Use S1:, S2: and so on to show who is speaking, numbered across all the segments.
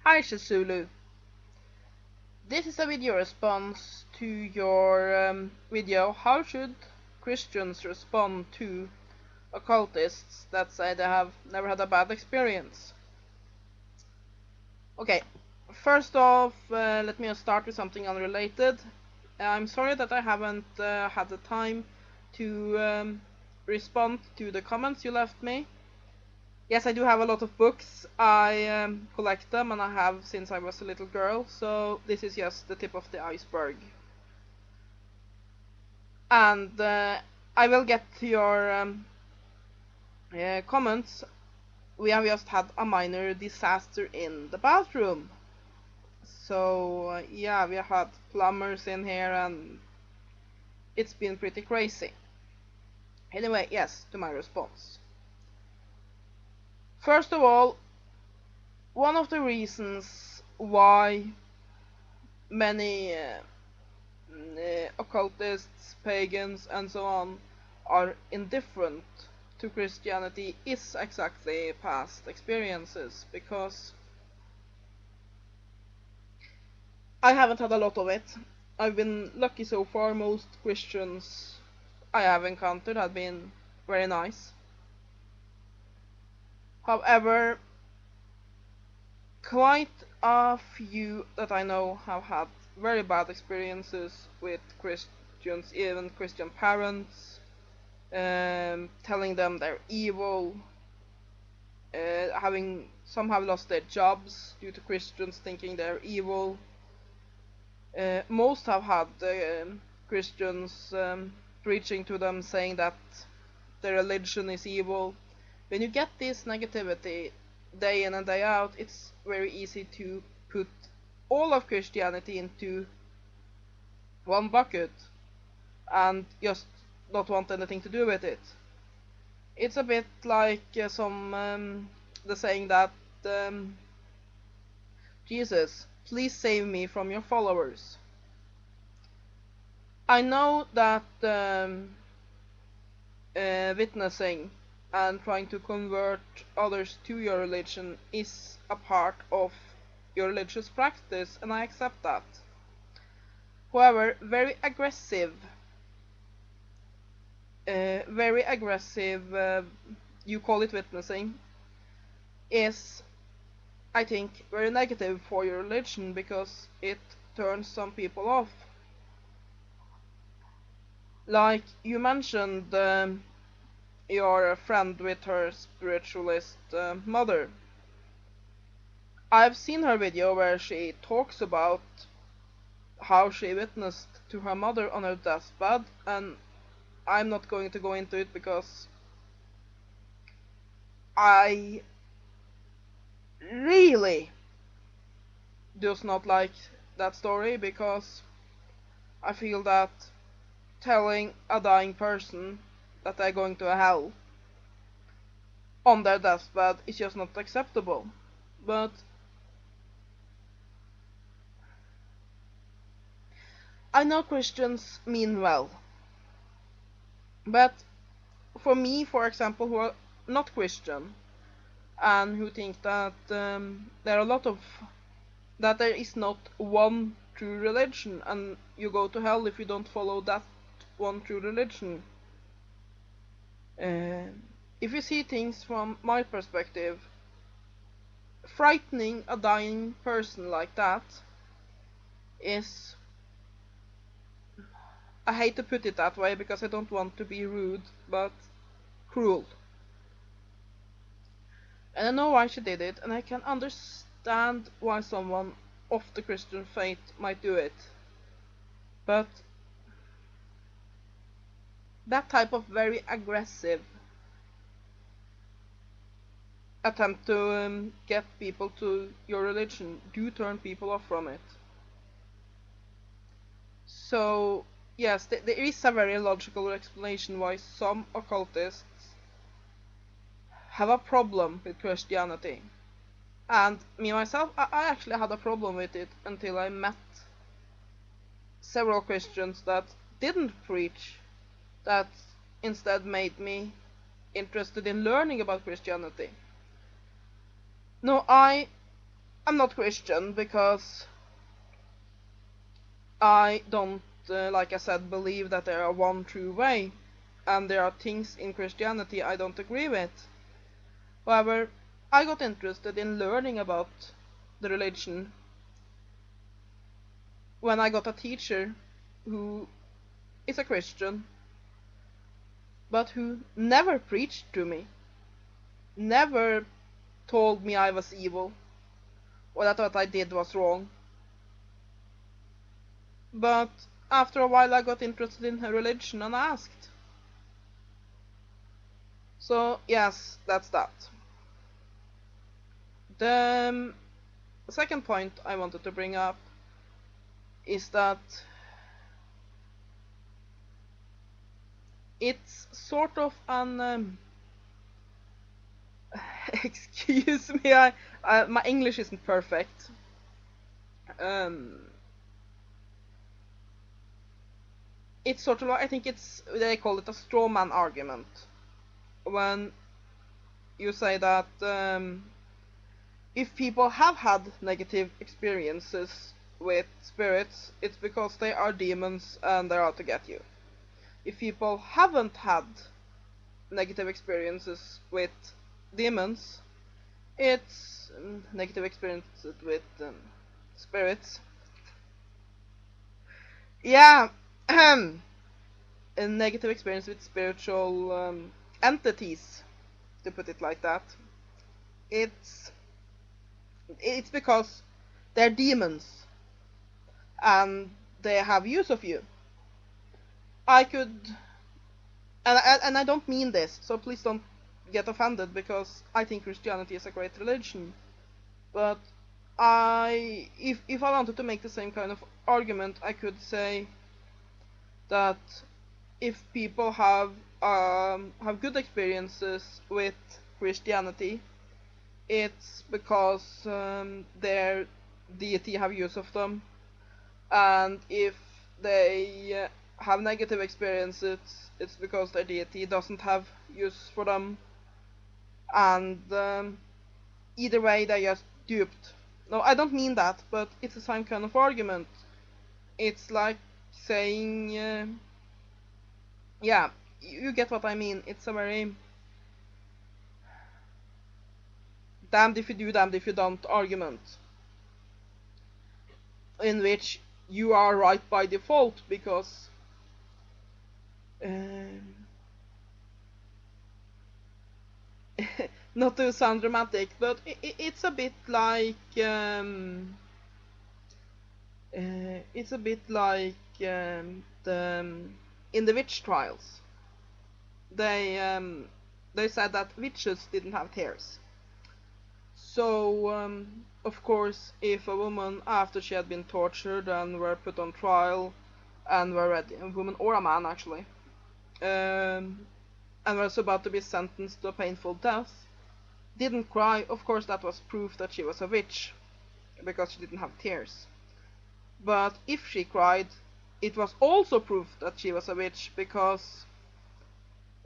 S1: Hi Shazoolo. This is a video response to your video How should Christians respond to occultists that say they have never had a bad experience? Okay, first off, let me start with something unrelated. I'm sorry that I haven't had the time to respond to the comments you left me. Yes, I do have a lot of books. I collect them, and I have since I was a little girl, so this is just the tip of the iceberg. And I will get to your comments. We have just had a minor disaster in the bathroom. So yeah, we have had plumbers in here, and it's been pretty crazy. Anyway, yes, to my response. First of all, one of the reasons why many occultists, pagans, and so on are indifferent to Christianity is exactly past experiences, because I haven't had a lot of it. I've been lucky so far. Most Christians I have encountered have been very nice. However, quite a few that I know have had very bad experiences with Christians, even Christian parents, telling them they're evil, having some have lost their jobs due to Christians thinking they're evil. Most have had Christians preaching to them saying that their religion is evil. When you get this negativity day in and day out, it's very easy to put all of Christianity into one bucket and just not want anything to do with it. It's a bit like the saying that Jesus, please save me from your followers. I know that witnessing and trying to convert others to your religion is a part of your religious practice, and I accept that. However, very aggressive, you call it witnessing, is, I think, very negative for your religion, because it turns some people off. Like you mentioned, your friend with her spiritualist mother. I've seen her video where she talks about how she witnessed to her mother on her deathbed, and I'm not going to go into it because I really does not like that story, because I feel that telling a dying person that they're going to hell on their deathbed is just not acceptable. But I know Christians mean well. But for me, for example, who are not Christian and who think that there are a lot of that there is not one true religion and you go to hell if you don't follow that one true religion. If you see things from my perspective, frightening a dying person like that is, I hate to put it that way because I don't want to be rude, but cruel. And I know why she did it, and I can understand why someone of the Christian faith might do it. But that type of very aggressive attempt to get people to your religion do turn people off from it. So yes, there is a very logical explanation why some occultists have a problem with Christianity. And me myself, I actually had a problem with it until I met several Christians that didn't preach, that instead made me interested in learning about Christianity. No, I I'm not Christian because I don't, like I said, believe that there are one true way, and there are things in Christianity I don't agree with. However, I got interested in learning about the religion when I got a teacher who is a Christian, but who never preached to me, never told me I was evil, or that what I did was wrong. But after a while I got interested in her religion and asked. So yes, that's that. The second point I wanted to bring up is that it's sort of an excuse me, my English isn't perfect. It's sort of, I think they call it a straw man argument, when you say that if people have had negative experiences with spirits, it's because they are demons and they're out to get you. If people haven't had negative experiences with demons, it's negative experiences with spirits. Yeah, a negative experience with spiritual entities, to put it like that. It's it's because they're demons and they have use of you. I could, and I don't mean this, so please don't get offended, because I think Christianity is a great religion. But if I wanted to make the same kind of argument, I could say that if people have good experiences with Christianity, it's because their deity have use of them, and if they have negative experiences, it's because their deity doesn't have use for them, and either way they're just duped. No, I don't mean that, but it's the same kind of argument. It's like saying, yeah, you get what I mean. It's a very damned if you do, damned if you don't argument, in which you are right by default, because not to sound dramatic, but it's a bit like it's a bit like in the witch trials. They they said that witches didn't have tears. So of course, if a woman, after she had been tortured and were put on trial and were ready, a woman or a man actually, and was about to be sentenced to a painful death, didn't cry, of course that was proof that she was a witch, because she didn't have tears. But if she cried, it was also proof that she was a witch, because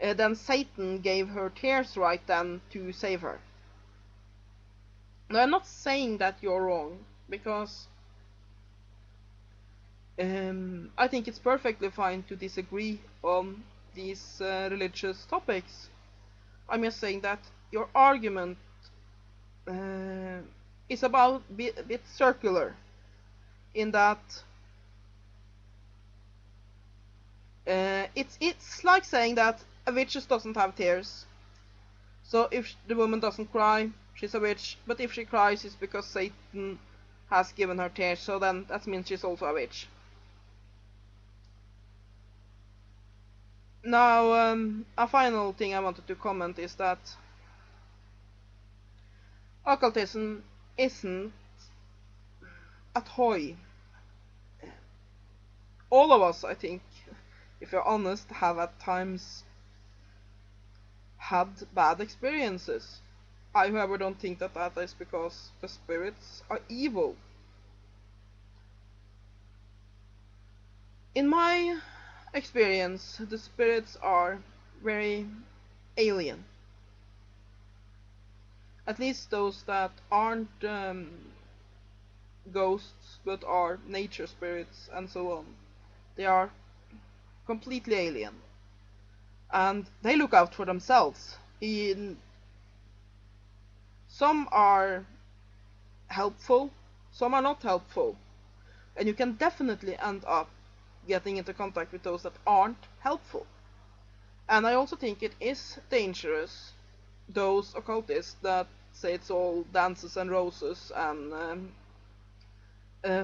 S1: then Satan gave her tears right then to save her. Now, I'm not saying that you're wrong, because I think it's perfectly fine to disagree on these religious topics. I'm just saying that your argument is about a bit circular, in that it's like saying that a witch just doesn't have tears. So if the woman doesn't cry, she's a witch. But if she cries, it's because Satan has given her tears. So then that means she's also a witch. Now, a final thing I wanted to comment is that occultism isn't a toy. All of us, I think, if you're honest, have at times had bad experiences. I, however, don't think that that is because the spirits are evil. In my experience, the spirits are very alien. At least those that aren't ghosts, but are nature spirits and so on. They are completely alien. And they look out for themselves. Some are helpful, some are not helpful. And you can definitely end up getting into contact with those that aren't helpful. And I also think it is dangerous, those occultists that say it's all dances and roses and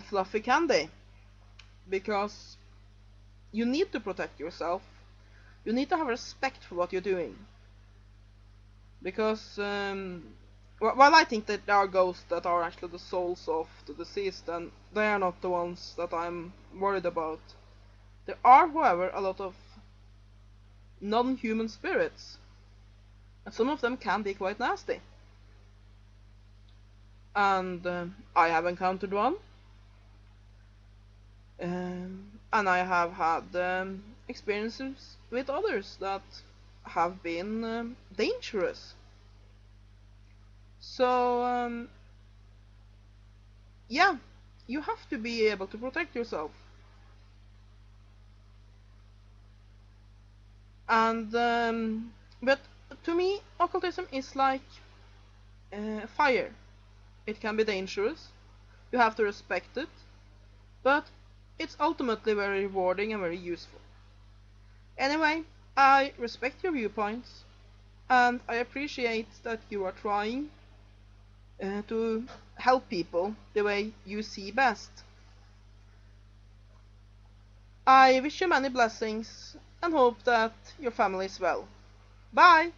S1: fluffy candy. Because you need to protect yourself. You need to have respect for what you're doing. Because while I think that there are ghosts that are actually the souls of the deceased, and they are not the ones that I'm worried about. There are, however, a lot of non-human spirits, and some of them can be quite nasty. And I have encountered one, and I have had experiences with others that have been dangerous. So yeah, you have to be able to protect yourself. And but to me, occultism is like fire. It can be dangerous. You have to respect it, but it's ultimately very rewarding and very useful. Anyway, I respect your viewpoints, and I appreciate that you are trying to help people the way you see best. I wish you many blessings and hope that your family is well. Bye!